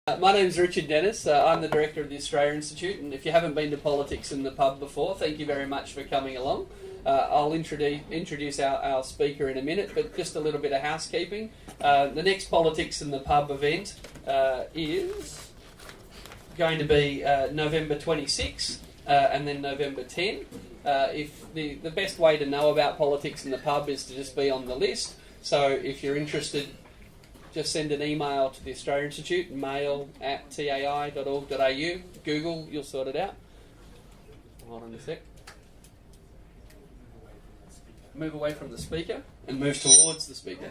My name's Richard Dennis. I'm the director of the Australia Institute, and if you haven't been to Politics in the Pub before, thank you very much for coming along. I'll introduce our speaker in a minute, but just a little bit of housekeeping. The next Politics in the Pub event is going to be November 26 and then November 10. If the best way to know about Politics in the Pub is to just be on the list. So if you're interested, just send an email to the Australia Institute, mail@tai.org.au. Google, you'll sort it out. Hold on a sec. Move away from the speaker and move towards the speaker.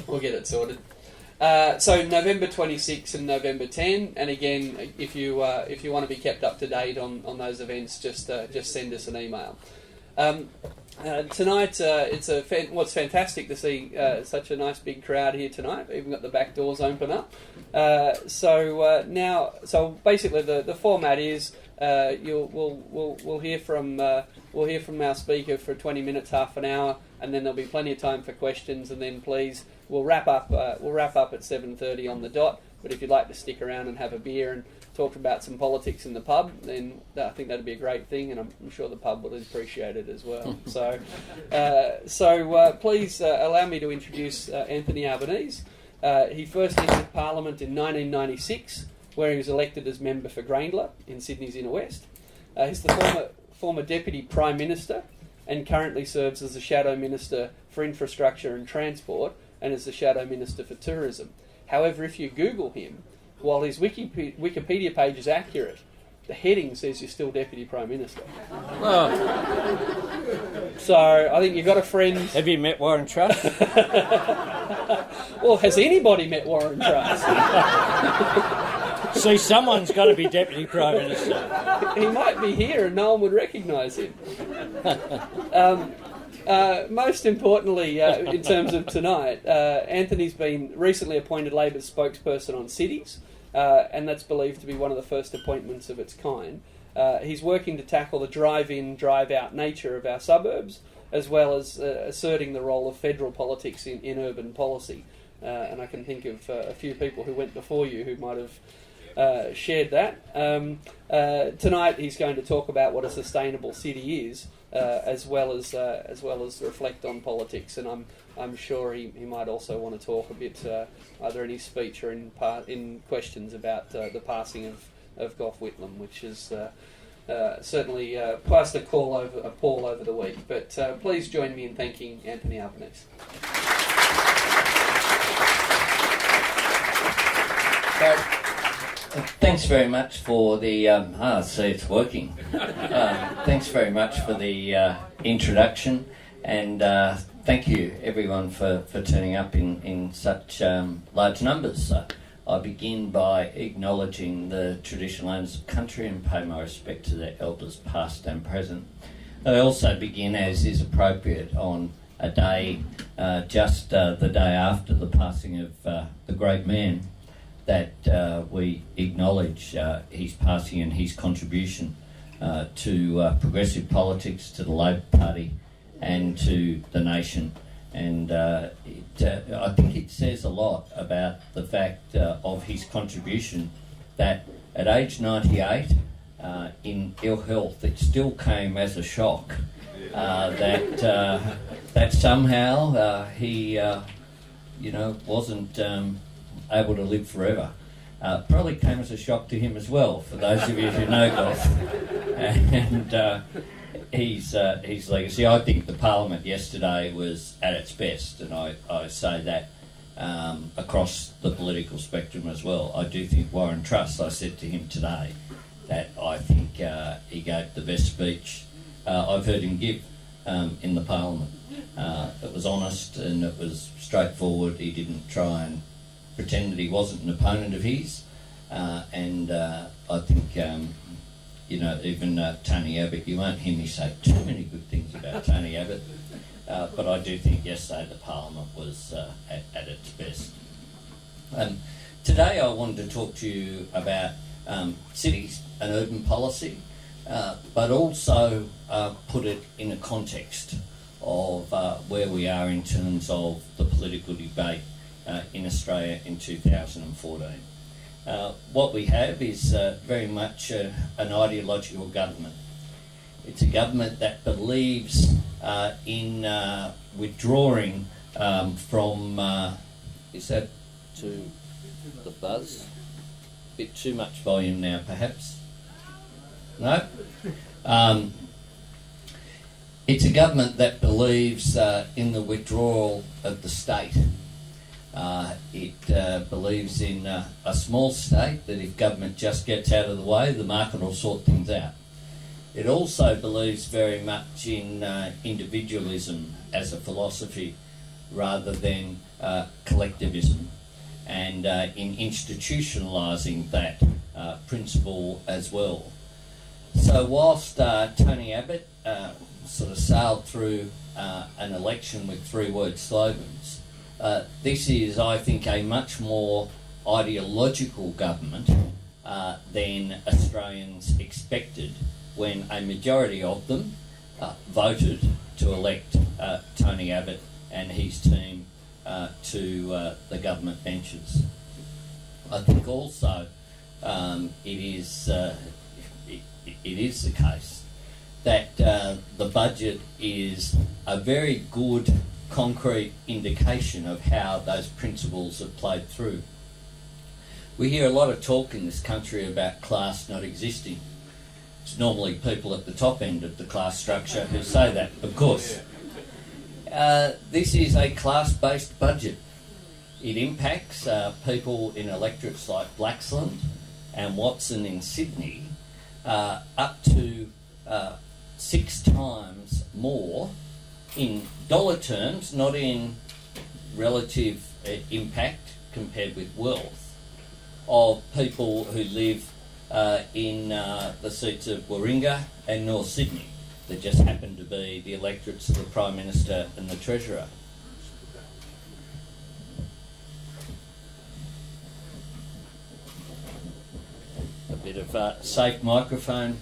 We'll get it sorted. So November 26 and November 10, and again, if you want to be kept up to date on those events, just send us an email. Tonight, what's fantastic to see such a nice big crowd here tonight. We've even got the back doors open up. So basically, the format is we'll hear from our speaker for 20 minutes, half an hour, and then there'll be plenty of time for questions. And then please, we'll wrap up at 7:30 on the dot. But if you'd like to stick around and have a beer and talk about some politics in the pub, then I think that'd be a great thing, and I'm sure the pub would appreciate it as well. So please allow me to introduce Anthony Albanese. He first entered Parliament in 1996, where he was elected as member for Grayndler in Sydney's Inner West. He's the former Deputy Prime Minister and currently serves as the Shadow Minister for Infrastructure and Transport and as the Shadow Minister for Tourism. However, if you Google him, while his Wikipedia page is accurate, the heading says you're still Deputy Prime Minister. Oh. So I think you've got a friend. Have you met Warren Truss? Well, has anybody met Warren Truss? See, someone's got to be Deputy Prime Minister. He might be here and no one would recognise him. Most importantly, in terms of tonight, Anthony's been recently appointed Labor's spokesperson on cities, and that's believed to be one of the first appointments of its kind. He's working to tackle the drive-in, drive-out nature of our suburbs, as well as asserting the role of federal politics in urban policy. And I can think of a few people who went before you who might have shared that. Tonight he's going to talk about what a sustainable city is, as well as reflect on politics, and I'm sure he might also want to talk a bit either in his speech or in questions about the passing of Gough Whitlam, which is certainly passed a pall over the week. But please join me in thanking Anthony Albanese. Thanks very much for the... see, it's working. Thanks very much for the introduction, and thank you, everyone, for turning up in such large numbers. I begin by acknowledging the traditional owners of country and pay my respect to their elders, past and present. I also begin, as is appropriate, on a day, just the day after the passing of the great man, that we acknowledge his passing and his contribution to progressive politics, to the Labor Party and to the nation. And I think it says a lot about the fact of his contribution that at age 98, in ill health, it still came as a shock that somehow he wasn't able to live forever. Probably came as a shock to him as well, for those of you who know Gough. And his legacy, I think the Parliament yesterday was at its best, and I say that across the political spectrum as well. I do think Warren Truss, I said to him today, that I think he gave the best speech I've heard him give in the Parliament. It was honest and it was straightforward. He didn't try and pretend that he wasn't an opponent of his, and I think even Tony Abbott, you won't hear me say too many good things about Tony Abbott, but I do think yesterday the Parliament was at its best. Today I wanted to talk to you about cities and urban policy, but also put it in a context of where we are in terms of the political debate in Australia in 2014. What we have is very much an ideological government. It's a government that believes in withdrawing from... is that to the buzz? A bit too much volume now, perhaps? No? It's a government that believes in the withdrawal of the state. It believes in a small state, that if government just gets out of the way, the market will sort things out. It also believes very much in individualism as a philosophy rather than collectivism, and in institutionalising that principle as well. So whilst Tony Abbott sort of sailed through an election with three-word slogans, this is, I think, a much more ideological government than Australians expected when a majority of them voted to elect Tony Abbott and his team to the government benches. I think also it is the case that the budget is a very good concrete indication of how those principles have played through. We hear a lot of talk in this country about class not existing. It's normally people at the top end of the class structure who say that, of course. This is a class-based budget. It impacts people in electorates like Blaxland and Watson in Sydney up to 6 times more in dollar terms, not in relative impact compared with wealth, of people who live in the seats of Warringah and North Sydney, that just happen to be the electorates of the Prime Minister and the Treasurer. A bit of safe microphone.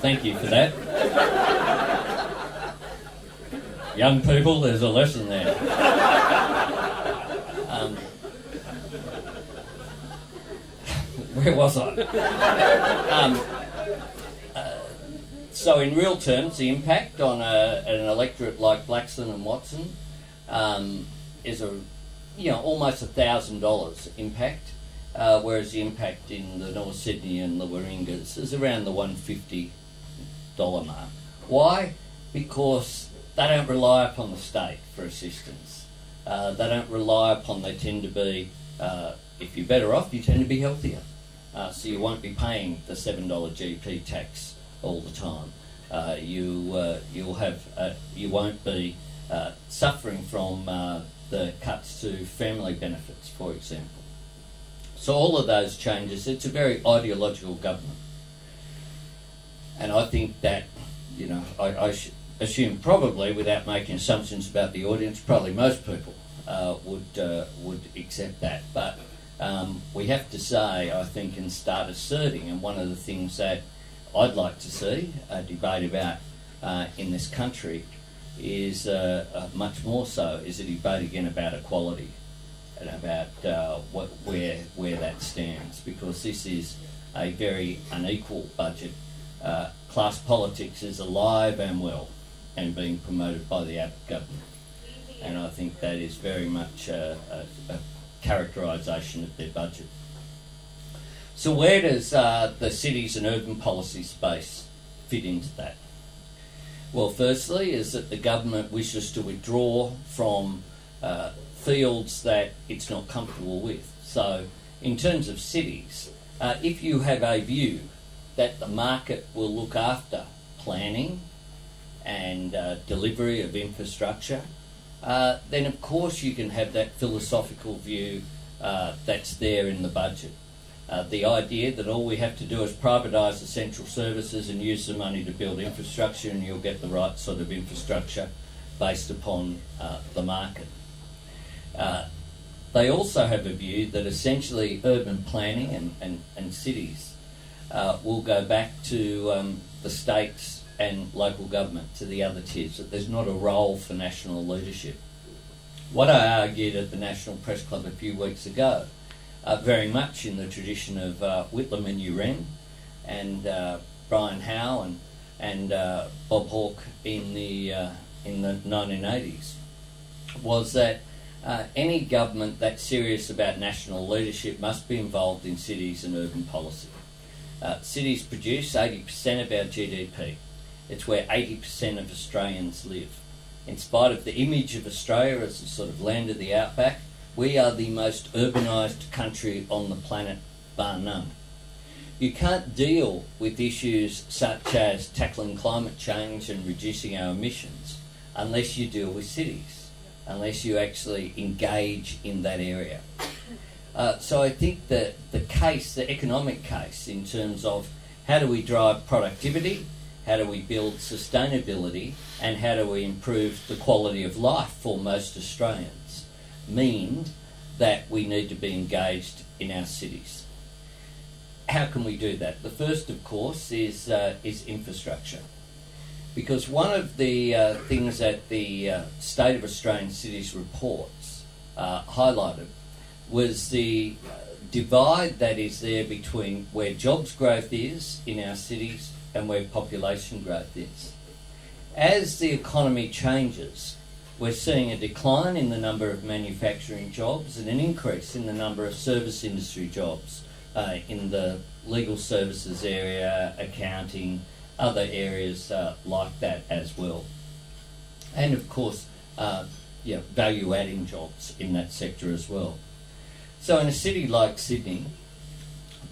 Thank you for that. Young people, there's a lesson there. Where was I? So in real terms, the impact on an electorate like Blaxland and Watson is almost $1,000 impact, whereas the impact in the North Sydney and the Warringahs is around the $150 mark. Why? Because they don't rely upon the state for assistance. They don't rely upon, they tend to be, if you're better off, you tend to be healthier. So you won't be paying the $7 GP tax all the time. You won't be suffering from the cuts to family benefits, for example. So all of those changes, it's a very ideological government. And I think that, I assume probably, without making assumptions about the audience, probably most people would accept that. But we have to say, I think, and start asserting, and one of the things that I'd like to see a debate about in this country is much more so, is a debate again about equality and about where that stands, because this is a very unequal budget. Class politics is alive and well and being promoted by the Abbott government, and I think that is very much a characterisation of their budget. So where does the cities and urban policy space fit into that? Well, firstly is that the government wishes to withdraw from fields that it's not comfortable with. So in terms of cities, if you have a view that the market will look after planning and delivery of infrastructure, then of course you can have that philosophical view that's there in the budget. The idea that all we have to do is privatise essential services and use the money to build infrastructure, and you'll get the right sort of infrastructure based upon the market. They also have a view that essentially urban planning and cities will go back to the state's and local government to the other tiers, that there's not a role for national leadership. What I argued at the National Press Club a few weeks ago, very much in the tradition of Whitlam and Uren and Brian Howe and Bob Hawke in the 1980s, was that any government that's serious about national leadership must be involved in cities and urban policy. Cities produce 80% of our GDP. It's where 80% of Australians live. In spite of the image of Australia as a sort of land of the outback, we are the most urbanised country on the planet, bar none. You can't deal with issues such as tackling climate change and reducing our emissions unless you deal with cities, unless you actually engage in that area. So I think that the economic case in terms of how do we drive productivity, how do we build sustainability, and how do we improve the quality of life for most Australians, mean that we need to be engaged in our cities. How can we do that? The first, of course, is infrastructure. Because one of the things that the State of Australian Cities reports highlighted was the divide that is there between where jobs growth is in our cities and where population growth is. As the economy changes, we're seeing a decline in the number of manufacturing jobs and an increase in the number of service industry jobs in the legal services area, accounting, other areas like that as well. And of course, value-adding jobs in that sector as well. So in a city like Sydney,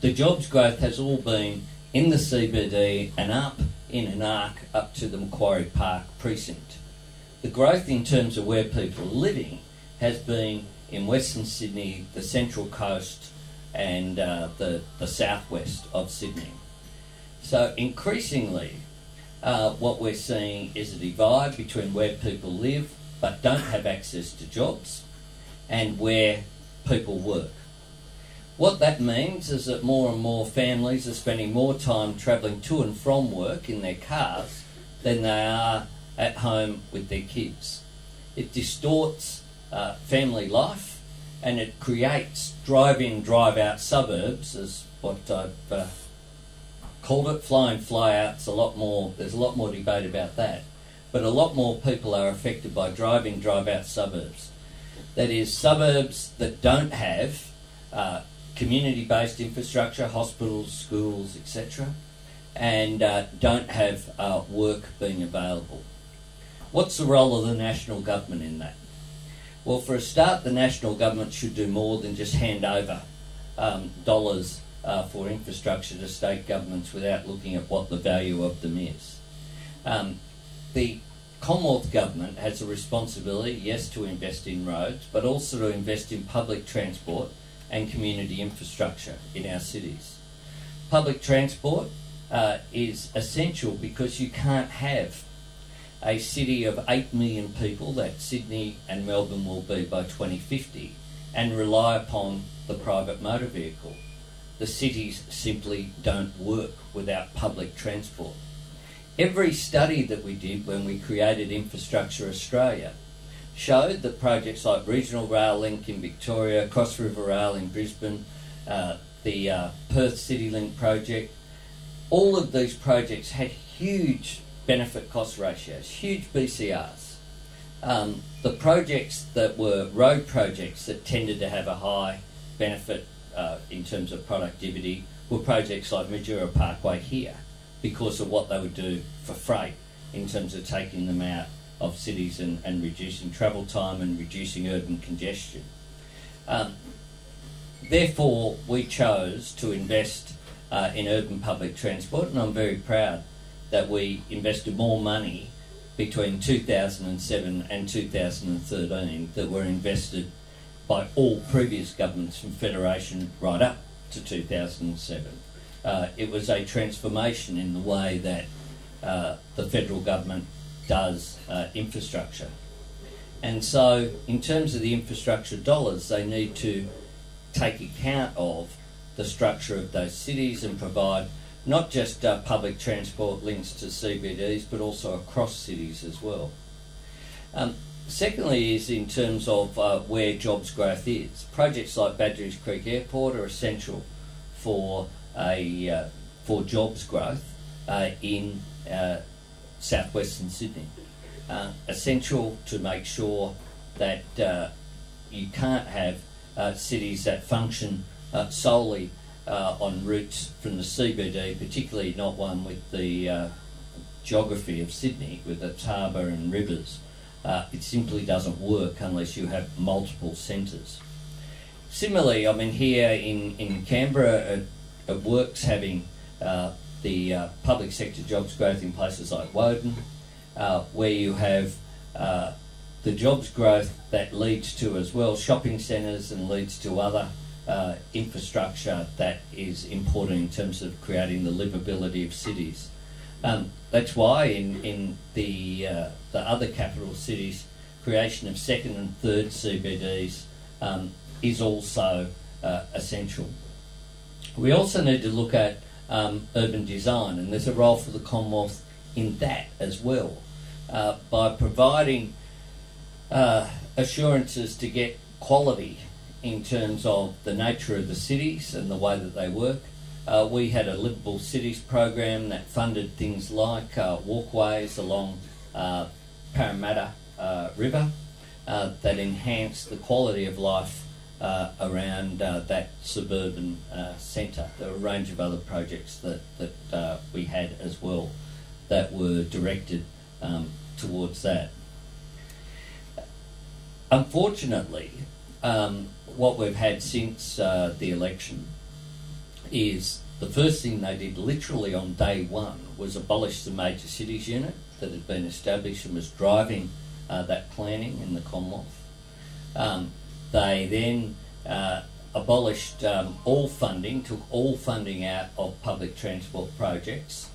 the jobs growth has all been in the CBD and up in an arc up to the Macquarie Park precinct. The growth in terms of where people are living has been in Western Sydney, the Central Coast and the southwest of Sydney. So increasingly what we're seeing is a divide between where people live but don't have access to jobs and where people work. What that means is that more and more families are spending more time travelling to and from work in their cars than they are at home with their kids. It distorts family life, and it creates drive-in, drive-out suburbs, as what I've called it, fly-in, fly-outs. There's a lot more debate about that. But a lot more people are affected by drive-in, drive-out suburbs. That is, suburbs that don't have community-based infrastructure, hospitals, schools, etc., and don't have work being available. What's the role of the national government in that? Well, for a start, the national government should do more than just hand over dollars for infrastructure to state governments without looking at what the value of them is. The Commonwealth Government has a responsibility, yes, to invest in roads, but also to invest in public transport and community infrastructure in our cities. Public transport is essential because you can't have a city of 8 million people, that Sydney and Melbourne will be by 2050, and rely upon the private motor vehicle. The cities simply don't work without public transport. Every study that we did when we created Infrastructure Australia showed that projects like Regional Rail Link in Victoria, Cross River Rail in Brisbane, the Perth City Link project, all of these projects had huge benefit cost ratios, huge BCRs. The projects that were road projects that tended to have a high benefit in terms of productivity were projects like Majura Parkway here, because of what they would do for freight in terms of taking them out of cities and reducing travel time and reducing urban congestion. Therefore, we chose to invest in urban public transport, and I'm very proud that we invested more money between 2007 and 2013 that were invested by all previous governments from Federation right up to 2007. It was a transformation in the way that the federal government does infrastructure. And so in terms of the infrastructure dollars, they need to take account of the structure of those cities and provide not just public transport links to CBDs, but also across cities as well. Secondly is in terms of where jobs growth is. Projects like Badgerys Creek Airport are essential for jobs growth in southwestern Sydney. Essential to make sure that you can't have cities that function solely on routes from the CBD, particularly not one with the geography of Sydney with its harbour and rivers. It simply doesn't work unless you have multiple centres. Similarly, I mean, here in Canberra, it works having the public sector jobs growth in places like Woden, where you have the jobs growth that leads to as well shopping centres and leads to other infrastructure that is important in terms of creating the livability of cities. That's why in the other capital cities, creation of second and third CBDs is also essential. We also need to look at urban design, and there's a role for the Commonwealth in that as well, by providing assurances to get quality in terms of the nature of the cities and the way that they work. We had a Livable Cities program that funded things like walkways along Parramatta River that enhanced the quality of life around that suburban centre. There were a range of other projects that we had as well that were directed towards that. Unfortunately, what we've had since the election is the first thing they did literally on day one was abolish the major cities unit that had been established and was driving that planning in the Commonwealth. They then abolished all funding, took all funding out of public transport projects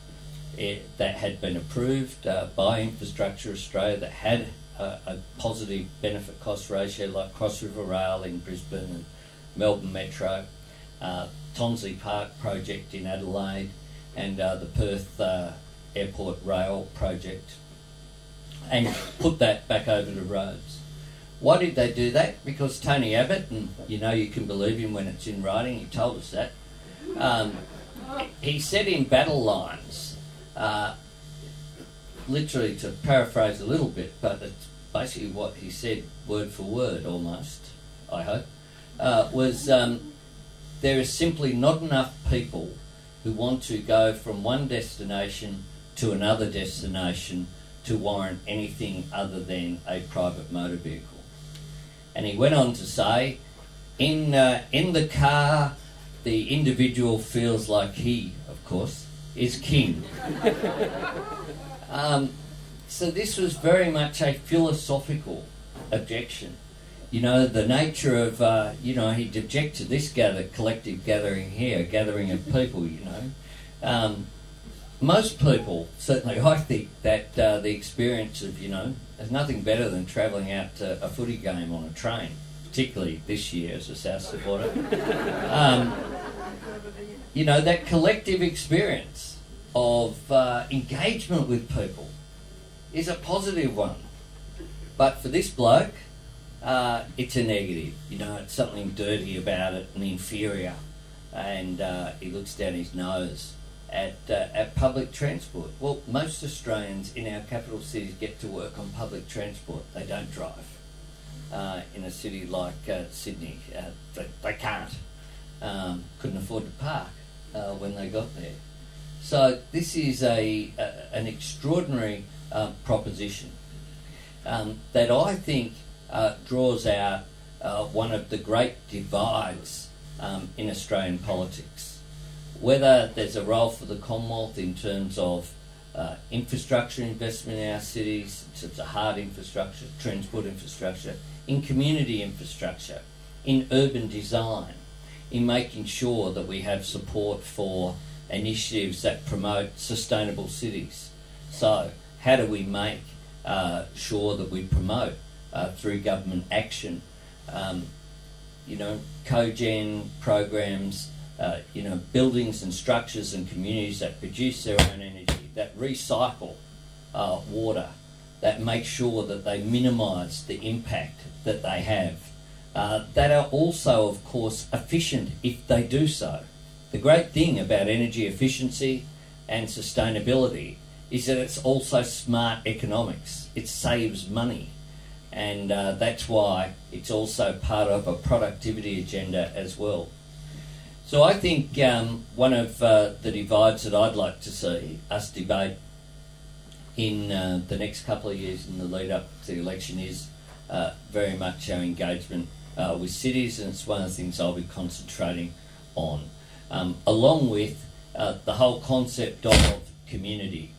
that had been approved by Infrastructure Australia that had a positive benefit cost ratio, like Cross River Rail in Brisbane and Melbourne Metro, Tonsley Park project in Adelaide, and the Perth Airport Rail project, and put that back over to roads. Why did they do that? Because Tony Abbott, and you know you can believe him when it's in writing, he told us that, he said in battle lines, literally to paraphrase a little bit, but it's basically what he said word for word almost, I hope, was there is simply not enough people who want to go from one destination to another destination to warrant anything other than a private motor vehicle. And he went on to say, in the car, the individual feels like he, of course, is king. So this was very much a philosophical objection. You know, the nature of, he'd object to this collective gathering here, gathering of people, you know. Most people, certainly I think, that the experience of, there's nothing better than travelling out to a footy game on a train, particularly this year as a South supporter. That collective experience of engagement with people is a positive one. But for this bloke, it's a negative. It's something dirty about it and inferior. And he looks down his nose at public transport. Well, most Australians in our capital cities get to work on public transport. They don't drive. In a city like Sydney, they can't. Couldn't afford to park when they got there. So this is an extraordinary proposition that I think draws out one of the great divides in Australian politics. Whether there's a role for the Commonwealth in terms of infrastructure investment in our cities, in terms of hard infrastructure, transport infrastructure, in community infrastructure, in urban design, in making sure that we have support for initiatives that promote sustainable cities. So how do we make sure that we promote through government action, cogen programs buildings and structures and communities that produce their own energy, that recycle water, that make sure that they minimise the impact that they have, that are also, of course, efficient if they do so. The great thing about energy efficiency and sustainability is that it's also smart economics. It saves money, and that's why it's also part of a productivity agenda as well. So I think one of the divides that I'd like to see us debate in the next couple of years in the lead up to the election is very much our engagement with cities, and it's one of the things I'll be concentrating on, along with the whole concept of community.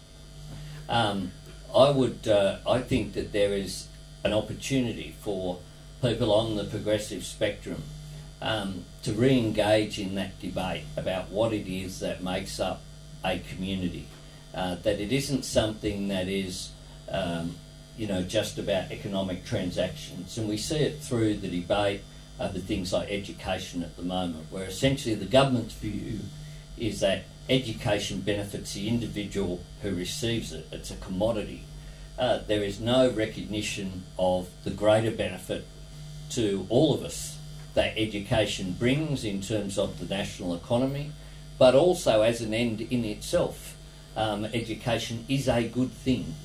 I think that there is an opportunity for people on the progressive spectrum to re-engage in that debate about what it is that makes up a community. That it isn't something that is, just about economic transactions. And we see it through the debate of the things like education at the moment, where essentially the government's view is that education benefits the individual who receives it. It's a commodity. There is no recognition of the greater benefit to all of us that education brings in terms of the national economy, but also as an end in itself. Education is a good thing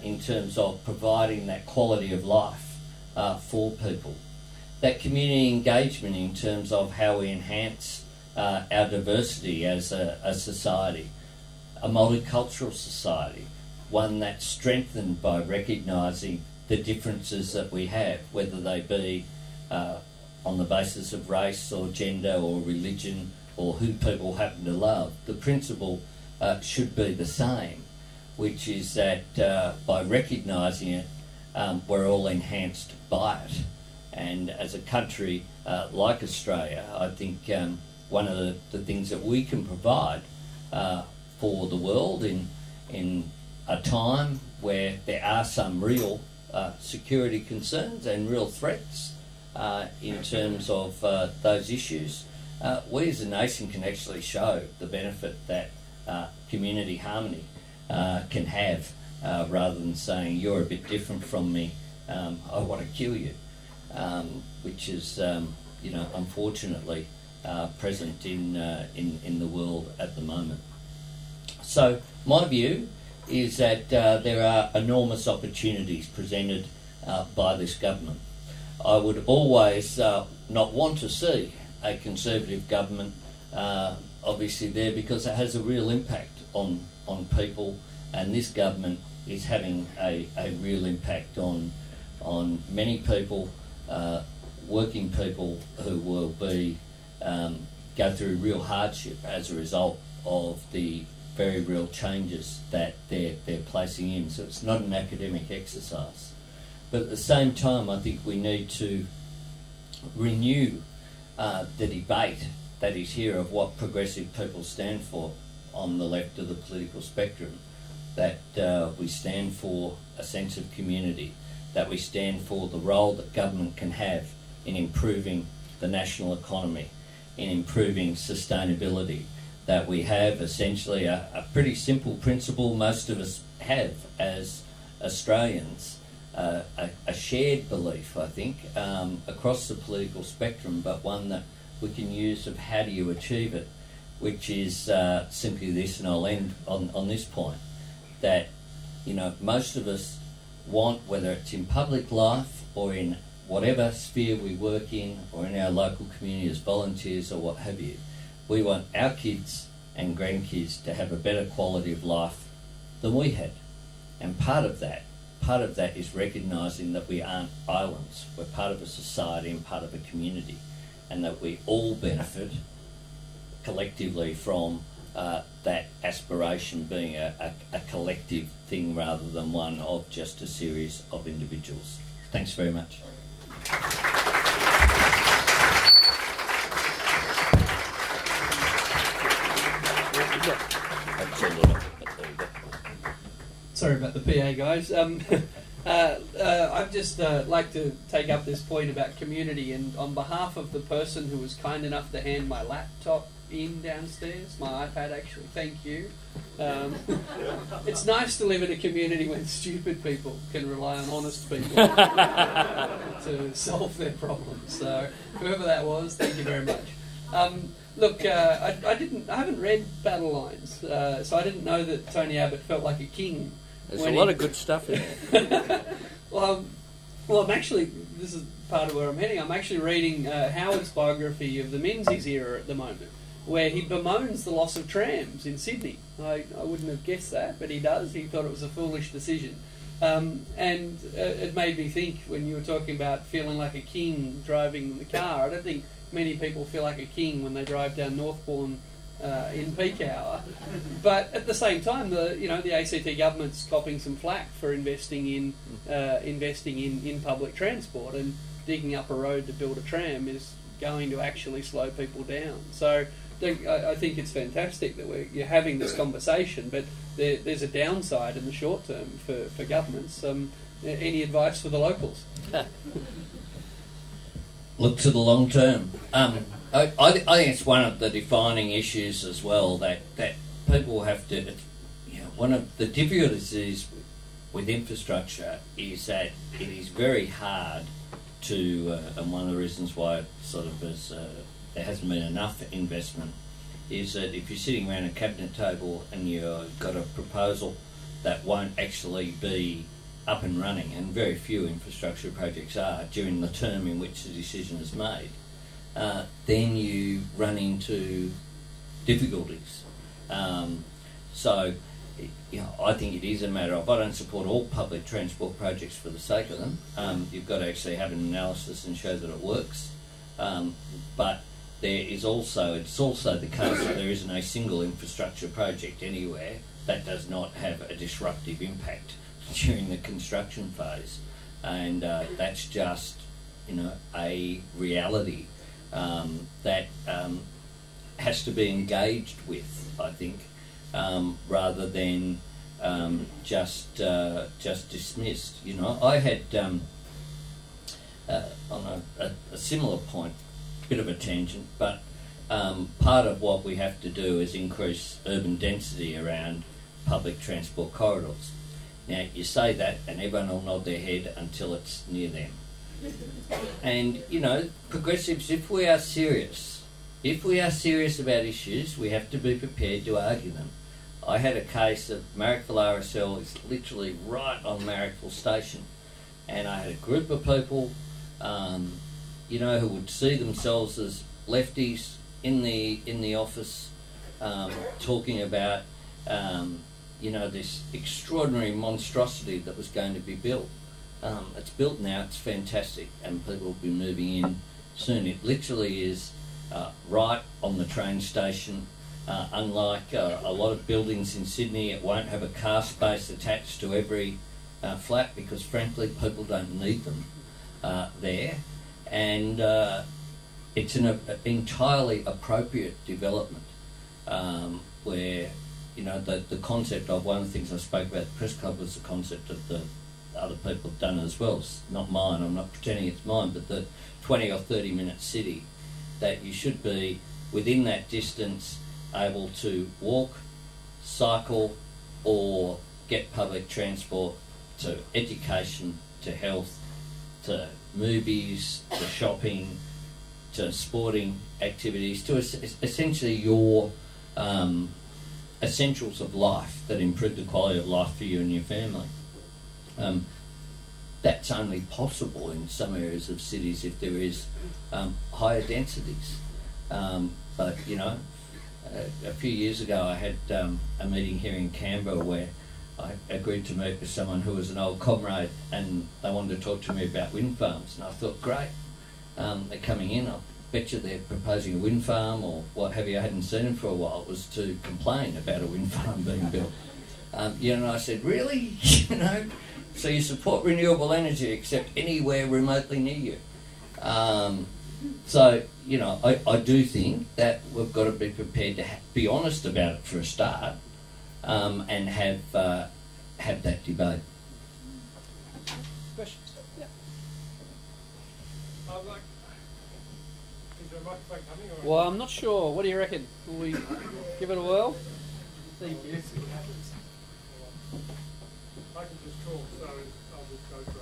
in terms of providing that quality of life for people. That community engagement in terms of how we enhance our diversity as a society, a multicultural society, one that's strengthened by recognising the differences that we have, whether they be on the basis of race or gender or religion or who people happen to love. The principle should be the same, which is that by recognising it, we're all enhanced by it. And as a country like Australia, I think one of the things that we can provide for the world in a time where there are some real security concerns and real threats in terms of those issues, we as a nation can actually show the benefit that community harmony can have, rather than saying you're a bit different from me, I want to kill you, which is unfortunately present in the world at the moment. So my view is that there are enormous opportunities presented by this government. I would always not want to see a Conservative government obviously there, because it has a real impact on people, and this government is having a real impact on many people, working people who will be go through real hardship as a result of the very real changes that they're placing in. So it's not an academic exercise. But at the same time, I think we need to renew the debate that is here of what progressive people stand for on the left of the political spectrum, that we stand for a sense of community, that we stand for the role that government can have in improving the national economy, in improving sustainability, that we have essentially a pretty simple principle most of us have as Australians, a shared belief, I think, across the political spectrum, but one that we can use of how do you achieve it, which is simply this, and I'll end on this point, that most of us want, whether it's in public life or in whatever sphere we work in or in our local community as volunteers or what have you, we want our kids and grandkids to have a better quality of life than we had. And part of that is recognising that we aren't islands. We're part of a society and part of a community, and that we all benefit collectively from that aspiration being a collective thing rather than one of just a series of individuals. Thanks very much. Sorry about the PA, guys. I'd just like to take up this point about community, and on behalf of the person who was kind enough to hand my laptop in downstairs, my iPad actually, thank you. It's nice to live in a community when stupid people can rely on honest people to solve their problems. So whoever that was, thank you very much. Look, I haven't read Battle Lines, so I didn't know that Tony Abbott felt like a king. There's a lot of good stuff in there. Well, I'm actually, this is part of where I'm heading, I'm actually reading Howard's biography of the Menzies era at the moment, where he bemoans the loss of trams in Sydney. I wouldn't have guessed that, but he does. He thought it was a foolish decision. And it made me think, when you were talking about feeling like a king driving the car, I don't think many people feel like a king when they drive down Northbourne in peak hour. But at the same time, the ACT government's copping some flack for investing in public transport, and digging up a road to build a tram is going to actually slow people down. So I think it's fantastic that you're having this conversation, but there's a downside in the short term for governments. Any advice for the locals? Look to the long term. I think it's one of the defining issues as well that people have to. One of the difficulties with infrastructure is that it is very hard to, and one of the reasons why it sort of there hasn't been enough investment, is that if you're sitting around a cabinet table and you've got a proposal that won't actually be up and running, and very few infrastructure projects are during the term in which the decision is made, then you run into difficulties. So, I think it is a matter of, I don't support all public transport projects for the sake of them. You've got to actually have an analysis and show that it works. But it's also the case that there isn't a single infrastructure project anywhere that does not have a disruptive impact during the construction phase, and that's just a reality that has to be engaged with, I think, rather than just dismissed. I had on a similar point, bit of a tangent, but part of what we have to do is increase urban density around public transport corridors. Now, you say that and everyone will nod their head until it's near them. And, progressives, if we are serious about issues, we have to be prepared to argue them. I had a case of Marrickville RSL is literally right on Marrickville Station, and I had a group of people, who would see themselves as lefties in the office, talking about this extraordinary monstrosity that was going to be built. It's built now, it's fantastic, and people will be moving in soon. It literally is right on the train station. Unlike a lot of buildings in Sydney, it won't have a car space attached to every flat, because frankly people don't need them there. And it's an entirely appropriate development where the concept of, one of the things I spoke about at the press club was the concept of the other people have done it as well. It's not mine, I'm not pretending it's mine, but the 20 or 30 minute city, that you should be within that distance able to walk, cycle, or get public transport to education, to health, to movies, to shopping, to sporting activities, to essentially your essentials of life that improve the quality of life for you and your family. That's only possible in some areas of cities if there is higher densities. But a few years ago I had a meeting here in Canberra where I agreed to meet with someone who was an old comrade, and they wanted to talk to me about wind farms, and I thought, great, they're coming in, I'll bet you they're proposing a wind farm or what have you. I hadn't seen them for a while. It was to complain about a wind farm being built. And I said, really? So you support renewable energy except anywhere remotely near you? So, I do think that we've got to be prepared to be honest about it for a start, and have that debate. there a microphone coming? Or Well, I'm not sure. What do you reckon? Will we give it a whirl? Thank you. I can just talk, so I'll just go for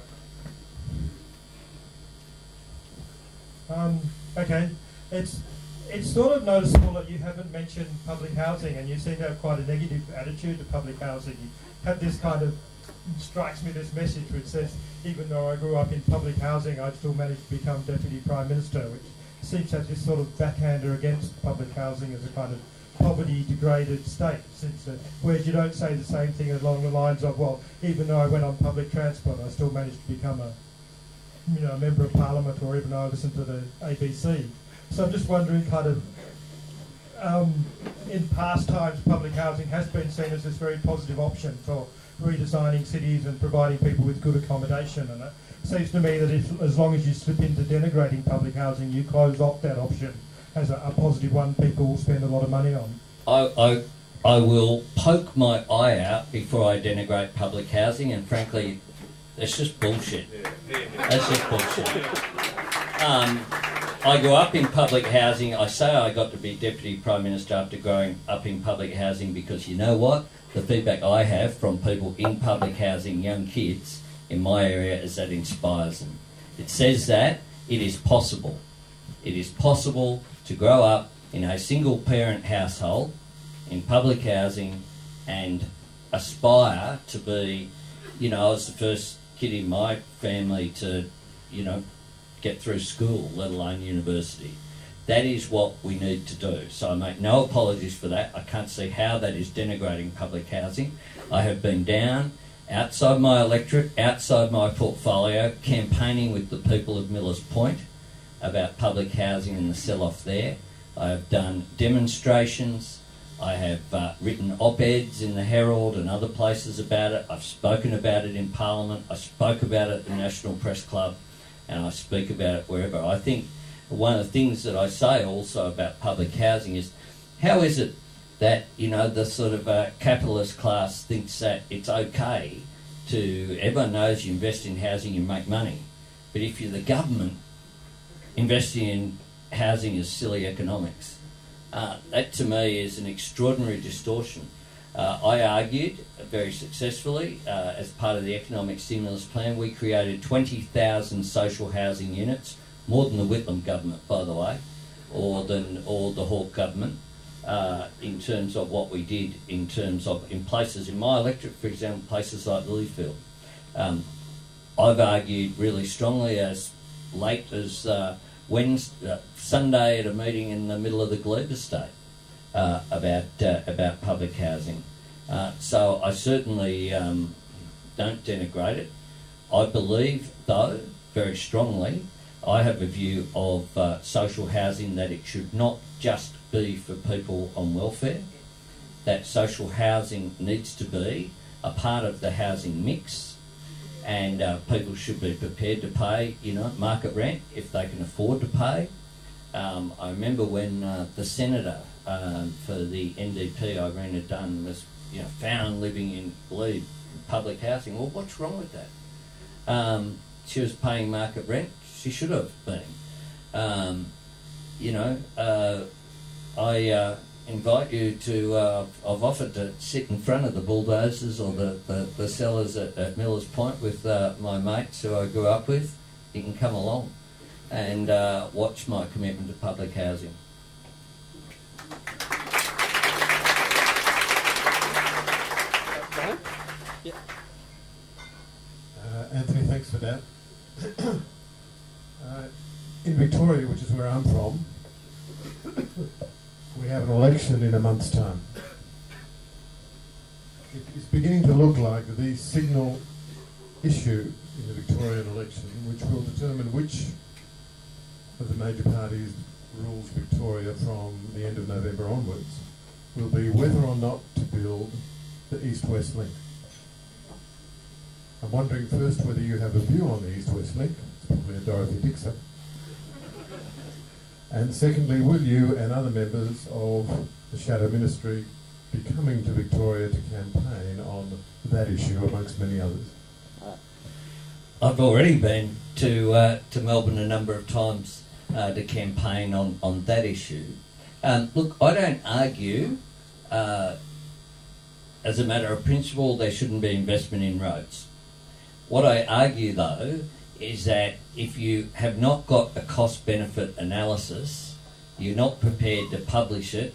it. Okay. It's sort of noticeable that you haven't mentioned public housing, and you seem to have quite a negative attitude to public housing. You have this kind of, strikes me this message which says, even though I grew up in public housing, I still managed to become Deputy Prime Minister, which seems to have this sort of backhander against public housing as a kind of poverty-degraded state. Whereas you don't say the same thing along the lines of, well, even though I went on public transport, I still managed to become a member of Parliament, or even though I listened to the ABC. So I'm just wondering, kind of, in past times, public housing has been seen as this very positive option for redesigning cities and providing people with good accommodation. And it seems to me that as long as you slip into denigrating public housing, you close off that option as a positive one people will spend a lot of money on. I will poke my eye out before I denigrate public housing, and frankly, that's just bullshit. That's just bullshit. I grew up in public housing. I say I got to be Deputy Prime Minister after growing up in public housing because you know what? The feedback I have from people in public housing, young kids in my area, is that inspires them. It says that it is possible. It is possible to grow up in a single parent household in public housing and aspire to be, I was the first kid in my family to, get through school, let alone university. That is what we need to do. So I make no apologies for that. I can't see how that is denigrating public housing. I have been down outside my electorate, outside my portfolio, campaigning with the people of Millers Point about public housing and the sell-off there. I have done demonstrations. I have written op-eds in the Herald and other places about it. I've spoken about it in Parliament. I spoke about it at the National Press Club, and I speak about it wherever. I think one of the things that I say also about public housing is, how is it that, the sort of capitalist class thinks that it's okay to, everyone knows you invest in housing, you make money. But if you're the government, investing in housing is silly economics. That to me is an extraordinary distortion. I argued very successfully as part of the economic stimulus plan, we created 20,000 social housing units, more than the Whitlam government, by the way, or the Hawke government, in terms of what we did in terms of in places in my electorate, for example, places like Lilyfield. I've argued really strongly as late as Sunday at a meeting in the middle of the Glebe estate about public housing. So I certainly don't denigrate it. I believe, though, very strongly, I have a view of social housing that it should not just be for people on welfare, that social housing needs to be a part of the housing mix, and people should be prepared to pay, market rent if they can afford to pay. I remember when the senator for the NDP, Irina Dunn, was found living in Glebe public housing. Well, what's wrong with that? She was paying market rent. She should have been. I invite you to, I've offered to sit in front of the bulldozers or the sellers at Millers Point with my mates who I grew up with. You can come along and watch my commitment to public housing. Yeah. Anthony, thanks for that. In Victoria, which is where I'm from, we have an election in a month's time. It is beginning to look like the signal issue in the Victorian election, which will determine which of the major parties rules Victoria from the end of November onwards, will be whether or not to build the East-West link. I'm wondering first whether you have a view on the East-West link. It's probably a Dorothy Dixon. And secondly, will you and other members of the Shadow Ministry be coming to Victoria to campaign on that issue amongst many others? I've already been to Melbourne a number of times to campaign on that issue. Look, I don't argue, as a matter of principle, there shouldn't be investment in roads. What I argue, though, is that if you have not got a cost-benefit analysis, you're not prepared to publish it,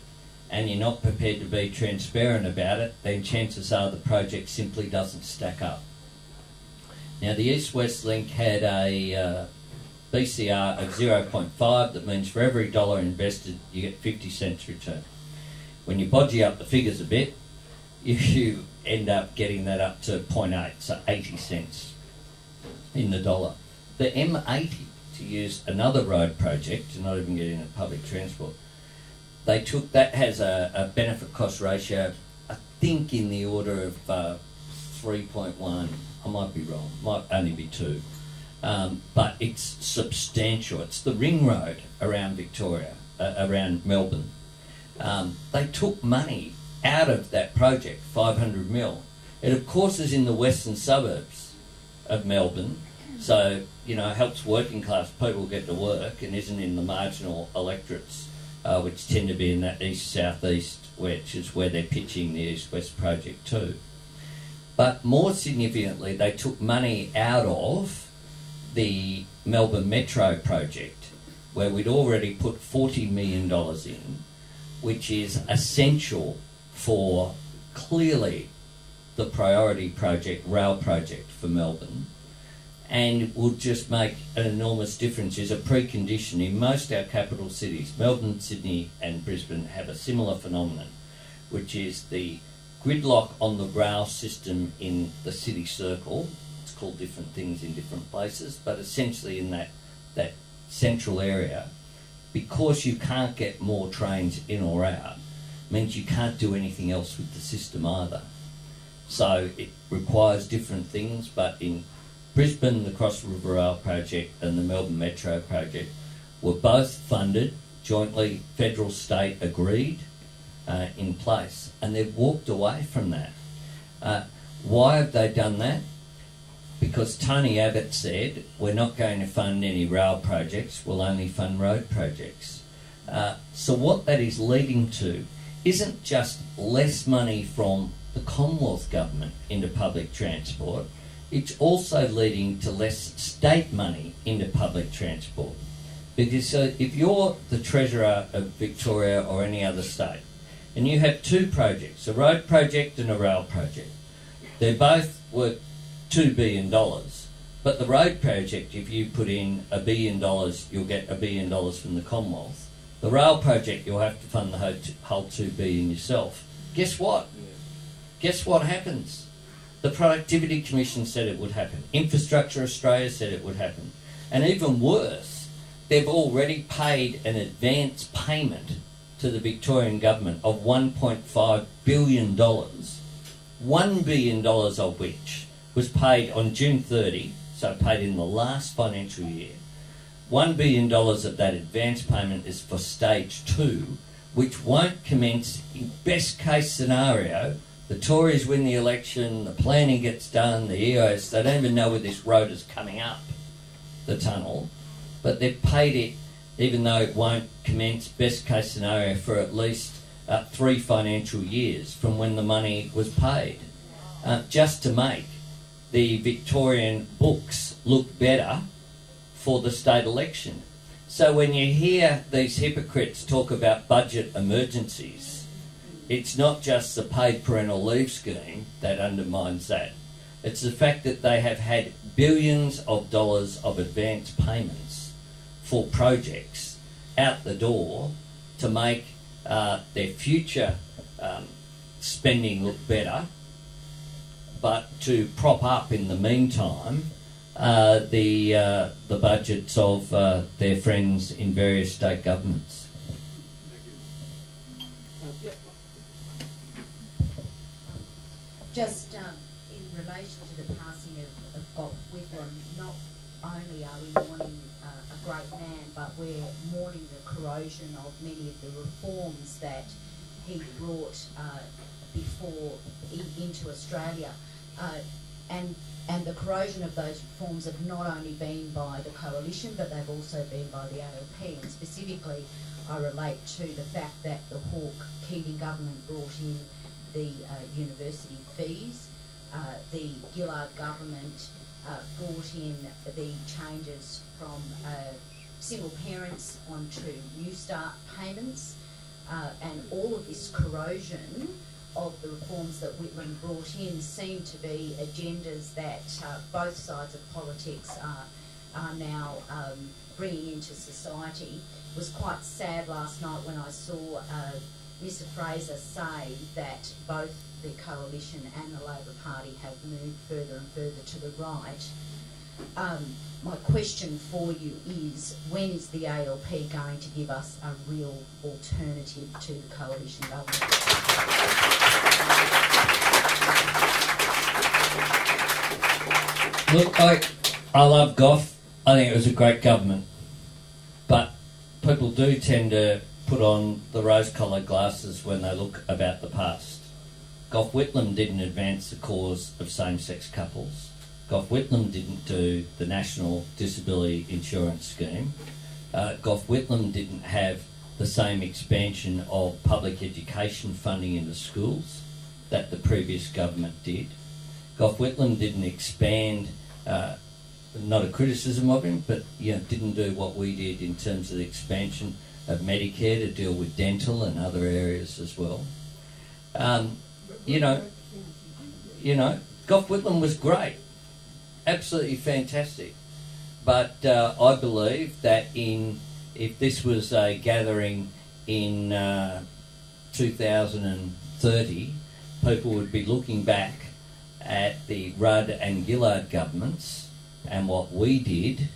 and you're not prepared to be transparent about it, then chances are the project simply doesn't stack up. Now, the East-West Link had a BCR of 0.5, that means for every dollar invested, you get 50 cents return. When you bodgy up the figures a bit, you end up getting that up to 0.8, so 80 cents in the dollar. The M80, to use another road project, you're not even getting a public transport, they took, that has a benefit cost ratio, I think in the order of 3.1. I might be wrong, might only be 2. But it's substantial. It's the ring road around Victoria, around Melbourne. They took money out of that project, 500 mil. It of course is in the western suburbs of Melbourne, so helps working class people get to work and isn't in the marginal electorates, which tend to be in that east-southeast, which is where they're pitching the east-west project too. But more significantly, they took money out of the Melbourne Metro project, where we'd already put $40 million in, which is essential for clearly the priority project, rail project for Melbourne, and would just make an enormous difference. Is a precondition in most our capital cities. Melbourne, Sydney and Brisbane have a similar phenomenon, which is the gridlock on the rail system in the city circle. It's called different things in different places, but essentially in that central area, because you can't get more trains in or out, means you can't do anything else with the system either. So it requires different things, but in Brisbane, the Cross River Rail project and the Melbourne Metro project were both funded jointly, federal, state agreed, in place, and they've walked away from that. Why have they done that? Because Tony Abbott said, we're not going to fund any rail projects, we'll only fund road projects. So what that is leading to isn't just less money from the Commonwealth Government into public transport, it's also leading to less state money into public transport. Because if you're the Treasurer of Victoria or any other state, and you have 2 projects, a road project and a rail project, they're both worth $2 billion, but the road project, if you put in $1 billion, you'll get $1 billion from the Commonwealth. The rail project, you'll have to fund the whole $2 billion yourself. Guess what? Guess what happens? The Productivity Commission said it would happen. Infrastructure Australia said it would happen. And even worse, they've already paid an advance payment to the Victorian government of $1.5 billion, $1 billion of which was paid on June 30, so paid in the last financial year. $1 billion of that advance payment is for stage 2, which won't commence in best case scenario. The Tories win the election, the planning gets done, the EOS, they don't even know where this road is coming up, the tunnel, but they've paid it, even though it won't commence best case scenario for at least 3 financial years from when the money was paid, just to make the Victorian books look better for the state election. So when you hear these hypocrites talk about budget emergencies, it's not just the paid parental leave scheme that undermines that. It's the fact that they have had billions of dollars of advance payments for projects out the door to make their future spending look better, but to prop up in the meantime the budgets of their friends in various state governments. Just in relation to the passing of Whitlam, not only are we mourning a great man, but we're mourning the corrosion of many of the reforms that he brought before into Australia. and the corrosion of those reforms have not only been by the coalition, but they've also been by the ALP. And specifically, I relate to the fact that the Hawke-Keating government brought in the university fees. The Gillard government brought in the changes from single parents onto New Start payments, and all of this corrosion of the reforms that Whitlam brought in seem to be agendas that both sides of politics are now bringing into society. It was quite sad last night when I saw Mr Fraser say that both the Coalition and the Labor Party have moved further and further to the right. My question for you is, when is the ALP going to give us a real alternative to the Coalition government? Look, I love Gough. I think it was a great government. But people do tend to put on the rose-coloured glasses when they look about the past. Gough Whitlam didn't advance the cause of same-sex couples. Gough Whitlam didn't do the National Disability Insurance Scheme. Gough Whitlam didn't have the same expansion of public education funding into schools that the previous government did. Gough Whitlam didn't expand, not a criticism of him, but didn't do what we did in terms of the expansion of Medicare to deal with dental and other areas as well. Gough Whitlam was great, absolutely fantastic. But I believe that if this was a gathering in 2030, people would be looking back at the Rudd and Gillard governments and what we did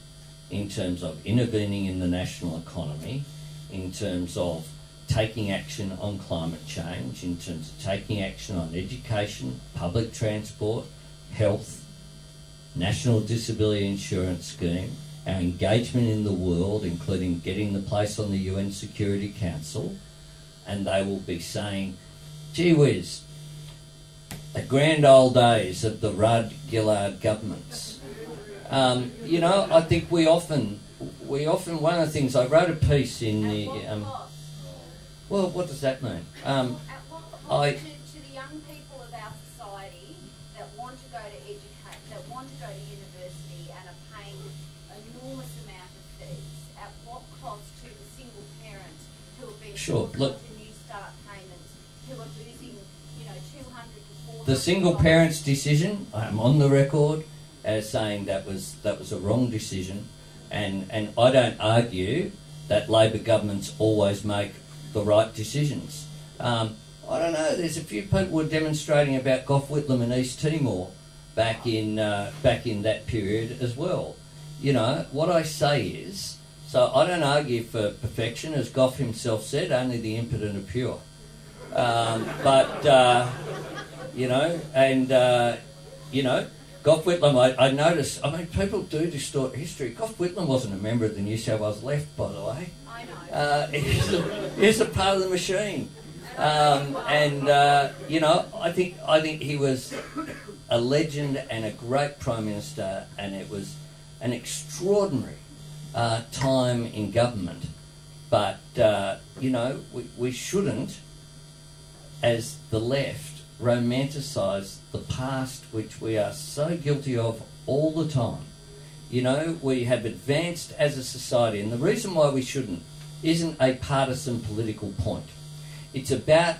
in terms of intervening in the national economy, in terms of taking action on climate change, in terms of taking action on education, public transport, health, National Disability Insurance Scheme, our engagement in the world, including getting the place on the UN Security Council, and they will be saying, gee whiz, the grand old days of the Rudd-Gillard governments. I think we often, one of the things, I wrote a piece in the... well, what does that mean? To the young people of our society that want to go to educate, that want to go to university and are paying enormous amount of fees, at what cost to the single parents who have been forced into New Start payments, who are losing, 200 to 400... The single parents decision, I'm on the record as saying that was a wrong decision, and I don't argue that Labor governments always make the right decisions. I don't know, there's a few people were demonstrating about Gough Whitlam and East Timor back in that period as well. What I say is, so I don't argue for perfection, as Gough himself said, only the impotent are pure. Gough Whitlam, I notice, people do distort history. Gough Whitlam wasn't a member of the New South Wales Left, by the way. I know. He's a part of the machine. I think he was a legend and a great Prime Minister, and it was an extraordinary time in government. But, we shouldn't, as the left, romanticise the past, which we are so guilty of all the time. We have advanced as a society, and the reason why we shouldn't isn't a partisan political point. It's about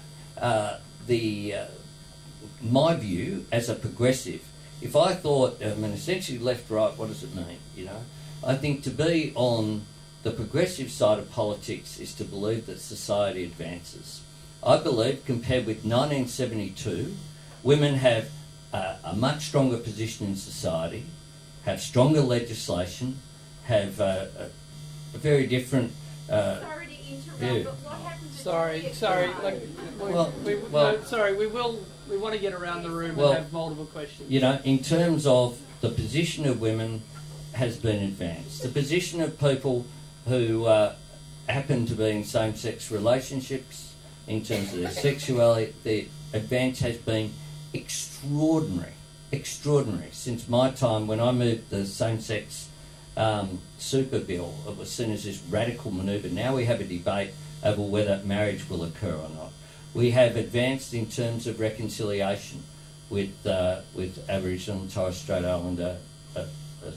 my view as a progressive. If I thought, essentially left-right, what does it mean? I think to be on the progressive side of politics is to believe that society advances. I believe, compared with 1972, women have a much stronger position in society, have stronger legislation, have a very different Sorry to interrupt, view. but what happened to We want to get around the room Well, and have multiple questions. in terms of the position of women has been advanced. The position of people who happen to be in same-sex relationships, in terms of their sexuality, the advance has been extraordinary. extraordinary. Since my time, when I moved the same-sex super bill, it was seen as this radical manoeuvre. Now we have a debate over whether marriage will occur or not. We have advanced in terms of reconciliation with Aboriginal and Torres Strait Islander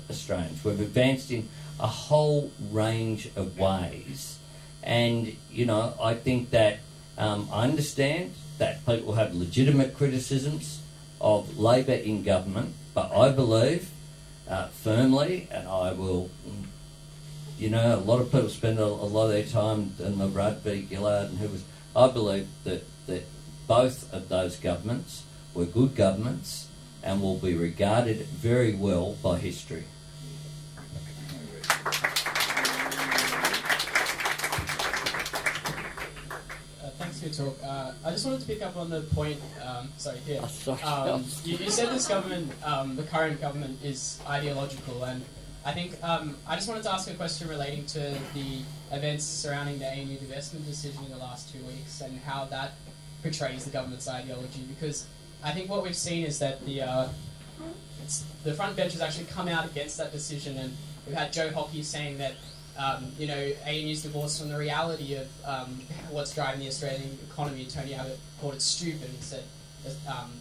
Australians. We've advanced in a whole range of ways, and I think that I understand that people have legitimate criticisms of Labor in government, but I believe firmly, and I will. A lot of people spend a lot of their time in the Rudd v Gillard, and I believe that both of those governments were good governments and will be regarded very well by history. Thanks for your talk. I just wanted to pick up on the point. You said this government, the current government, is ideological, and I think I just wanted to ask a question relating to the events surrounding the ANU divestment decision in the last 2 weeks and how that portrays the government's ideology. Because I think what we've seen is that the front bench has actually come out against that decision, and we've had Joe Hockey saying that ANU's divorced from the reality of what's driving the Australian economy. Tony Abbott called it stupid and said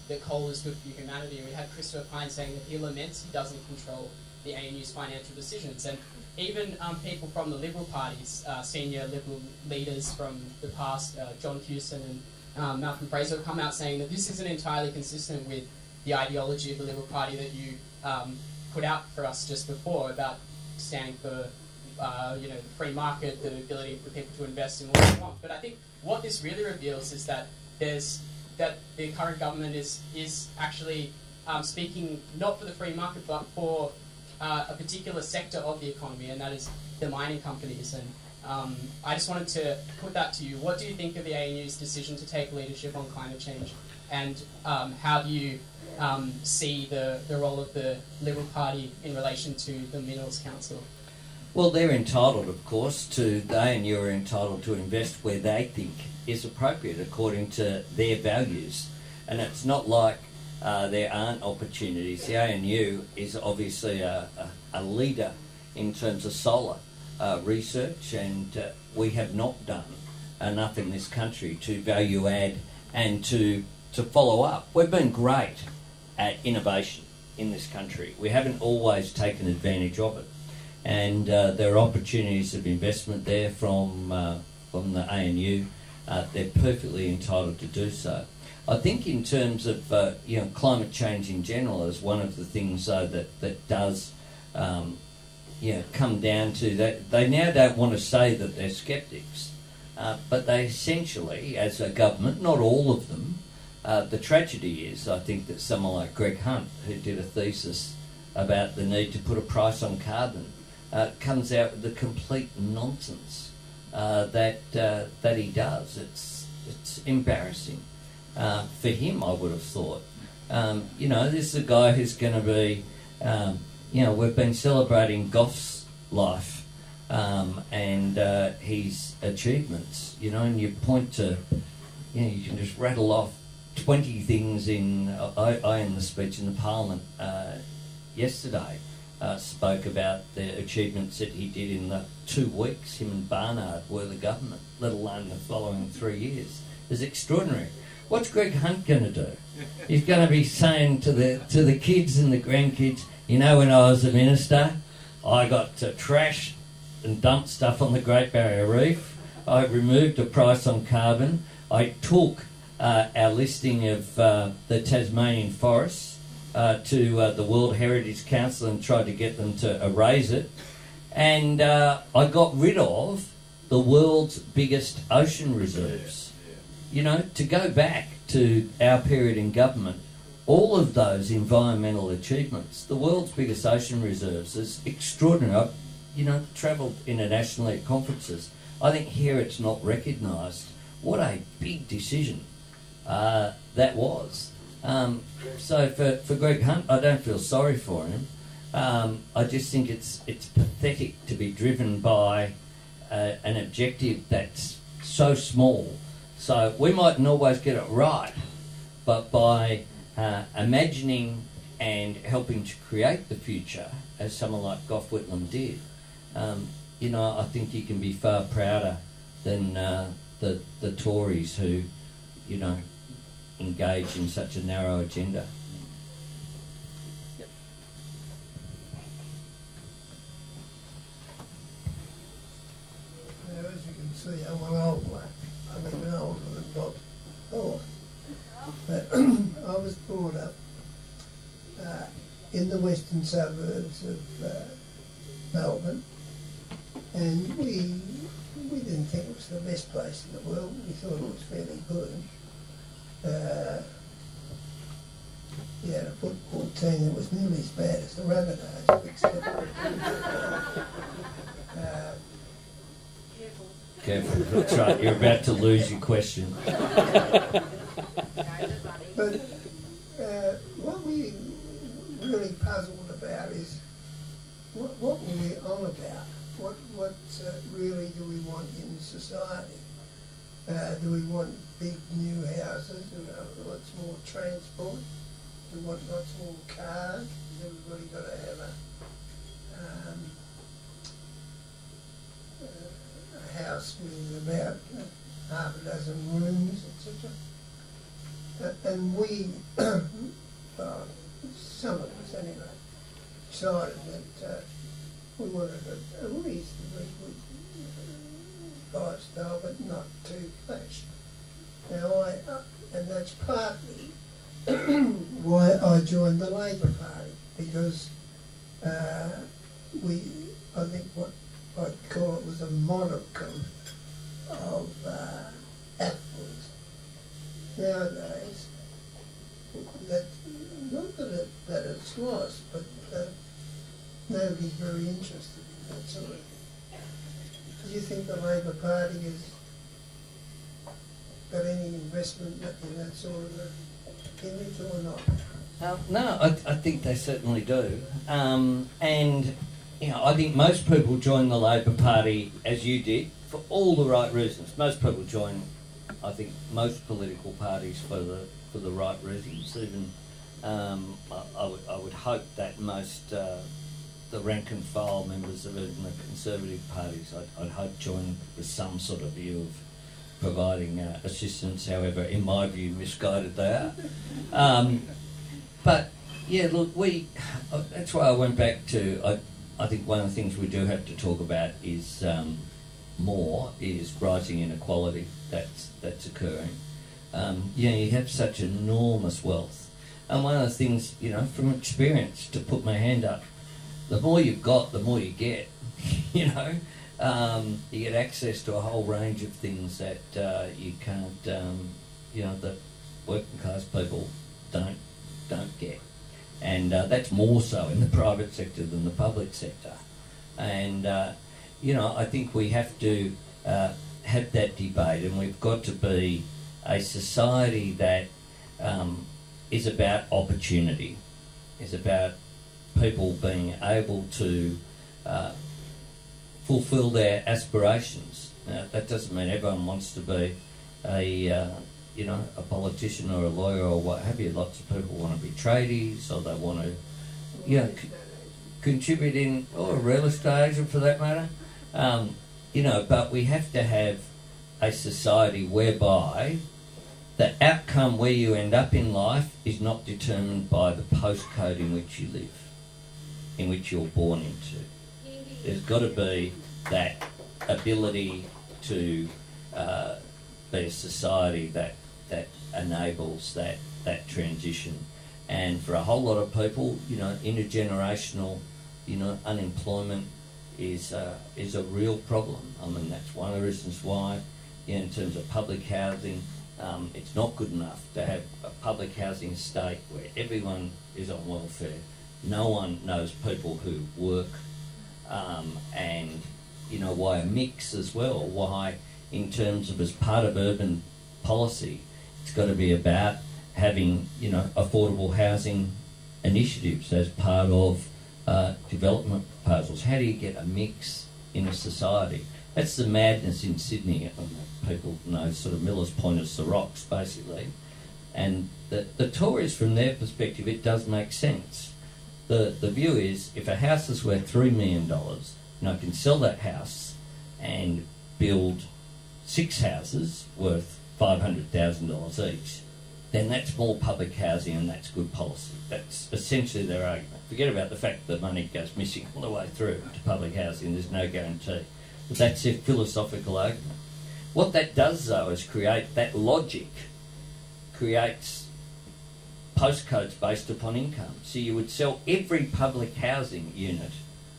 that coal is good for humanity. And we had Christopher Pyne saying that he laments he doesn't control the ANU's financial decisions. And even people from the Liberal parties, senior Liberal leaders from the past, John Hewson and Malcolm Fraser, have come out saying that this isn't entirely consistent with the ideology of the Liberal Party that you put out for us just before about standing for the free market, the ability for people to invest in what they want. But I think what this really reveals is that the current government is actually speaking not for the free market but for a particular sector of the economy, and that is the mining companies. And I just wanted to put that to you. What do you think of the ANU's decision to take leadership on climate change, and how do you see the role of the Liberal Party in relation to the Minerals Council? Well, they're entitled, of course, the ANU are entitled to invest where they think is appropriate according to their values. And it's not like there aren't opportunities. The ANU is obviously a leader in terms of solar research, and we have not done enough in this country to value add and to follow up. We've been great at innovation in this country. We haven't always taken advantage of it. And there are opportunities of investment there from the ANU. They're perfectly entitled to do so. I think in terms of climate change in general is one of the things that does come down to that. They now don't want to say that they're sceptics, but they essentially, as a government, not all of them. The tragedy is, I think, that someone like Greg Hunt, who did a thesis about the need to put a price on carbon, comes out with the complete nonsense that he does. It's embarrassing for him, I would have thought. This is a guy who's going to be, we've been celebrating Goff's life and his achievements, and you point to, you can just rattle off 20 things I in the speech in the Parliament yesterday spoke about the achievements that he did in the 2 weeks him and Barnard were the government, let alone the following 3 years. It's extraordinary. What's Greg Hunt going to do? He's going to be saying to the kids and the grandkids, when I was a minister, I got to trash and dump stuff on the Great Barrier Reef. I removed a price on carbon. I took our listing of the Tasmanian forests to the World Heritage Council and tried to get them to erase it. And I got rid of the world's biggest ocean reserves. To go back to our period in government, all of those environmental achievements, the world's biggest ocean reserves, is extraordinary. I've travelled internationally at conferences. I think here it's not recognised. What a big decision that was. So for Greg Hunt, I don't feel sorry for him. I just think it's pathetic to be driven by an objective that's so small. So we mightn't always get it right, but by imagining and helping to create the future, as someone like Gough Whitlam did, you know, I think you can be far prouder than the Tories who, you know, engage in such a narrow agenda. Now, as you can see, I'm an old one. I mean, older than Bob Thorne. But I was brought up in the western suburbs of Melbourne, and we didn't think it was the best place in the world. We thought it was fairly good. We had a football team that was nearly as bad as the Rabbitohs, except Careful, that's right, you're about to lose your question. But what we really puzzled about is what were we on about? What really do we want in society? Do we want big new houses? Do we want lots more transport? Do we want lots more cars? Has everybody got to have a house with about half a dozen rooms, etc.? And we, well, some of us anyway, decided that we wanted a reasonably good lifestyle, but not too flash. Now, and that's partly why I joined the Labor Party, because I think what I'd call it was a modicum of affluence. Nowadays, that, not that it's lost, but nobody's very interested in that sort of thing. Do you think the Labor Party has got any investment in that sort of image or not? No, I think they certainly do. And, you know, I think most people join the Labor Party, as you did, for all the right reasons. Most people join, I think, most political parties for the right reasons. Even I would hope that most the rank and file members of even the Conservative parties, I'd hope, join with some sort of view of providing assistance, however, in my view, misguided they are. But yeah, look, that's why I went back to, I think one of the things we do have to talk about is rising inequality that's occurring. You know, you have such enormous wealth. And one of the things, you know, from experience, to put my hand up, the more you've got, the more you get. You know, you get access to a whole range of things that you can't, you know, that working class people don't get. And that's more so in the private sector than the public sector. And, you know, I think we have to have that debate, and we've got to be a society that is about opportunity, is about people being able to fulfil their aspirations. Now, that doesn't mean everyone wants to be you know, a politician or a lawyer or what have you. Lots of people want to be tradies, or they want to, you know, contribute in, or a real estate agent for that matter. You know, but we have to have a society whereby the outcome where you end up in life is not determined by the postcode in which you live, in which you're born into. There's got to be that ability to be a society that enables that transition. And for a whole lot of people, you know, intergenerational, you know, unemployment is a real problem. I mean, that's one of the reasons why, you know, in terms of public housing, it's not good enough to have a public housing state where everyone is on welfare. No one knows people who work, and, you know, why a mix as well, why in terms of as part of urban policy, it's got to be about having, you know, affordable housing initiatives as part of development proposals. How do you get a mix in a society? That's the madness in Sydney. People know sort of Miller's Point is the rocks, basically. And the Tories, from their perspective, it does make sense. The view is, if a house is worth $3 million, and I can sell that house and build 6 houses worth $500,000 each, then that's more public housing and that's good policy. That's essentially their argument. Forget about the fact that money goes missing all the way through to public housing. There's no guarantee. But that's their philosophical argument. What that does, though, is create that logic, creates postcodes based upon income. So you would sell every public housing unit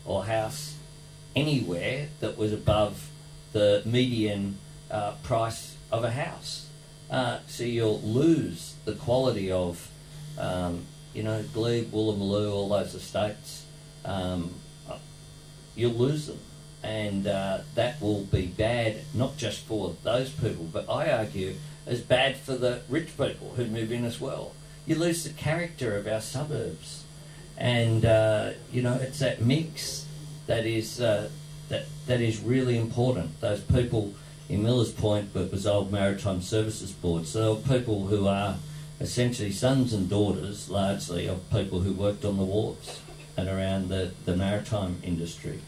or house anywhere that was above the median price of a house. So you'll lose the quality of, Glebe, Woolloomooloo, all those estates. You'll lose them. And that will be bad, not just for those people, but I argue as bad for the rich people who move in as well. You lose the character of our suburbs. And, it's that mix that is that is really important. Those people in Millers Point, but was old Maritime Services Board, so there were people who are essentially sons and daughters, largely, of people who worked on the wharves and around the maritime industry.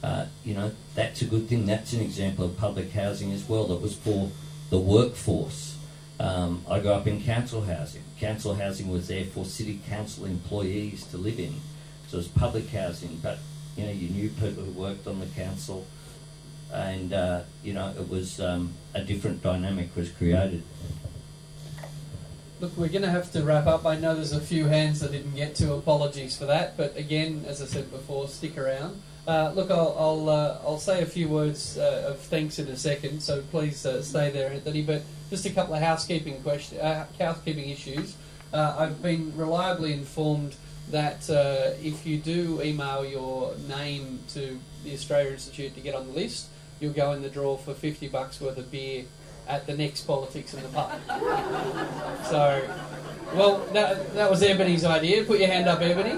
That's a good thing. That's an example of public housing as well that was for the workforce. I grew up in council housing. Council housing was there for city council employees to live in. So it was public housing, but you knew people who worked on the council, and it was a different dynamic was created. Look, we're going to have to wrap up. I know there's a few hands that didn't get to. Apologies for that, but again, as I said before, stick around. I'll say a few words of thanks in a second, so please stay there, Anthony. But just a couple of housekeeping issues. I've been reliably informed that if you do email your name to the Australia Institute to get on the list, you'll go in the draw for $50 worth of beer at the next Politics in the Pub. So, well, that was Ebony's idea. Put your hand up, Ebony.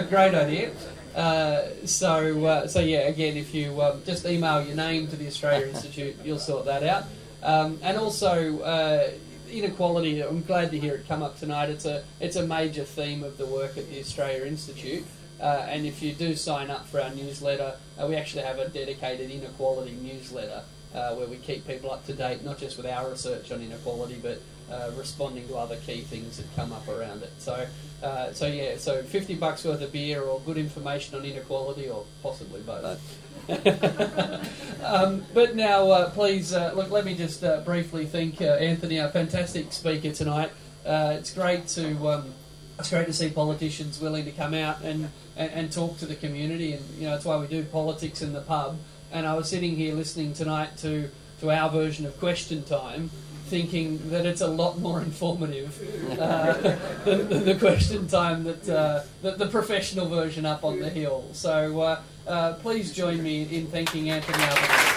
Great idea. So yeah, again, if you just email your name to the Australia Institute, you'll sort that out. And also, inequality, I'm glad to hear it come up tonight. It's a major theme of the work at the Australia Institute. And if you do sign up for our newsletter, we actually have a dedicated inequality newsletter where we keep people up to date, not just with our research on inequality, but responding to other key things that come up around it. So $50 worth of beer or good information on inequality, or possibly both. But now, please, let me just briefly thank Anthony, our fantastic speaker tonight. It's great to see politicians willing to come out and talk to the community, and it's why we do Politics in the Pub. And I was sitting here listening tonight to our version of Question Time, thinking that it's a lot more informative than the Question Time that the professional version up on the hill. So please join me in thanking Anthony Albanese.